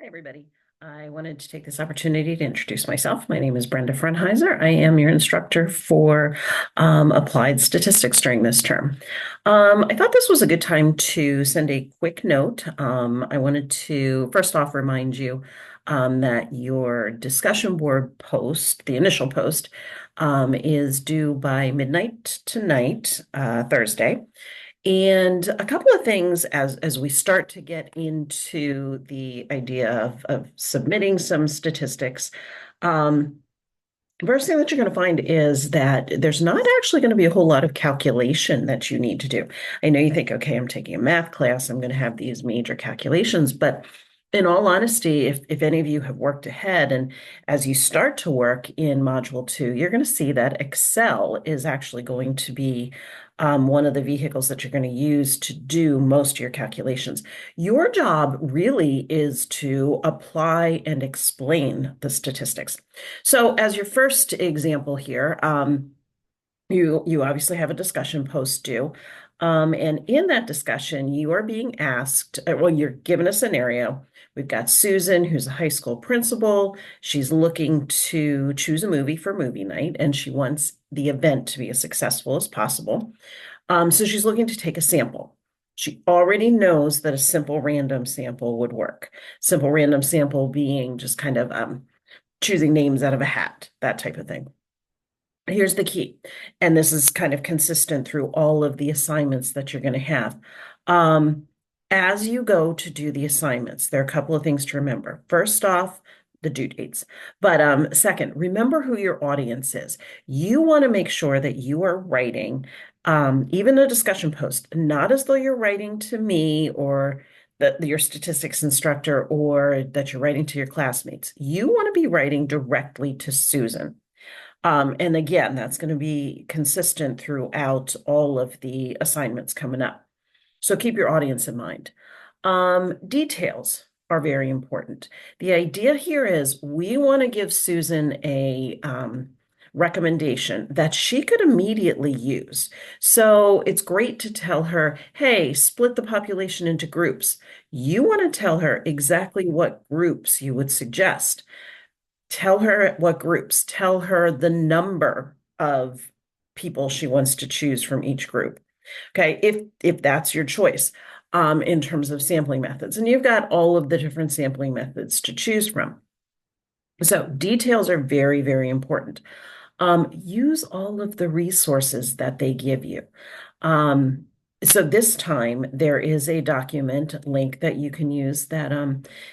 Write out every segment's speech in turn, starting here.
Hi, everybody. I wanted to take this opportunity to introduce myself. My name is Brenda Frenheiser. I am your instructor for applied statistics during this term. I thought this was a good time to send a quick note. I wanted to first off remind you that your discussion board post, the initial post, is due by midnight tonight, Thursday. And a couple of things as we start to get into the idea of submitting some statistics. Um, First thing that you're going to find is that there's not actually going to be a whole lot of calculation that you need to do. I know you think, okay, I'm taking a math class, I'm going to have these major calculations, but in all honesty, if any of you have worked ahead and as you start to work in Module 2, you're going to see that Excel is actually going to be one of the vehicles that you're going to use to do most of your calculations. Your job really is to apply and explain the statistics. So as your first example here, you obviously have a discussion post due. And in that discussion, you are being asked, well, you're given a scenario. We've got Susan, who's a high school principal. She's looking to choose a movie for movie night, and she wants the event to be as successful as possible. So she's looking to take a sample. She already knows that a simple random sample would work. Simple random sample being just kind of choosing names out of a hat, that type of thing. Here's the key, and this is kind of consistent through all of the assignments that you're going to have. Um, as you go to do the assignments, there are a couple of things to remember. First off, the due dates. But second, remember who your audience is. You want to make sure that you are writing, even a discussion post, not as though you're writing to me or your statistics instructor or that you're writing to your classmates. You want to be writing directly to Susan. And again, that's going to be consistent throughout all of the assignments coming up. So keep your audience in mind. Details are very important. The idea here is we want to give Susan a recommendation that she could immediately use. So it's great to tell her, hey, split the population into groups. You want to tell her exactly what groups you would suggest. Tell her what groups, tell her the number of people she wants to choose from each group. Okay, if that's your choice, in terms of sampling methods. And you've got all of the different sampling methods to choose from. So details are very, very important. Use all of the resources that they give you. So this time there is a document link that you can use that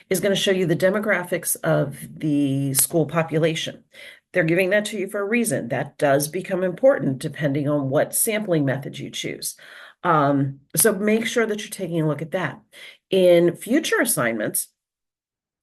is going to show you the demographics of the school population. They're giving that to you for a reason. That does become important depending on what sampling method you choose. So make sure that you're taking a look at that. In future assignments,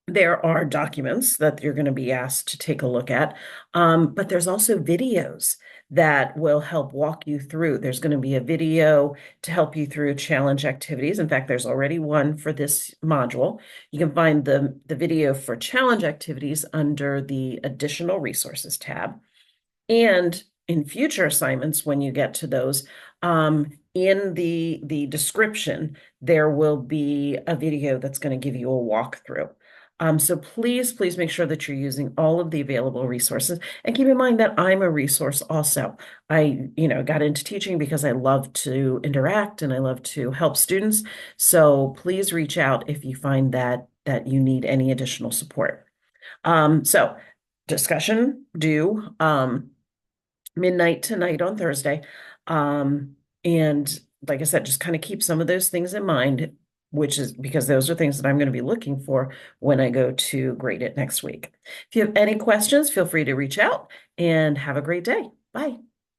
there are documents that you're going to be asked to take a look at, but there's also videos that will help walk you through. There's going to be a video to help you through challenge activities. In fact, there's already one for this module. You can find the video for challenge activities under the additional resources tab. And in future assignments, when you get to those, in the description, there will be a video that's going to give you a walkthrough. So please make sure that you're using all of the available resources and keep in mind that I'm a resource also. I, got into teaching because I love to interact and I love to help students. So please reach out if you find that you need any additional support. So discussion due midnight tonight on Thursday. And like I said, just kind of keep some of those things in mind, which is because those are things that I'm going to be looking for when I go to grade it next week. If you have any questions, feel free to reach out and have a great day. Bye.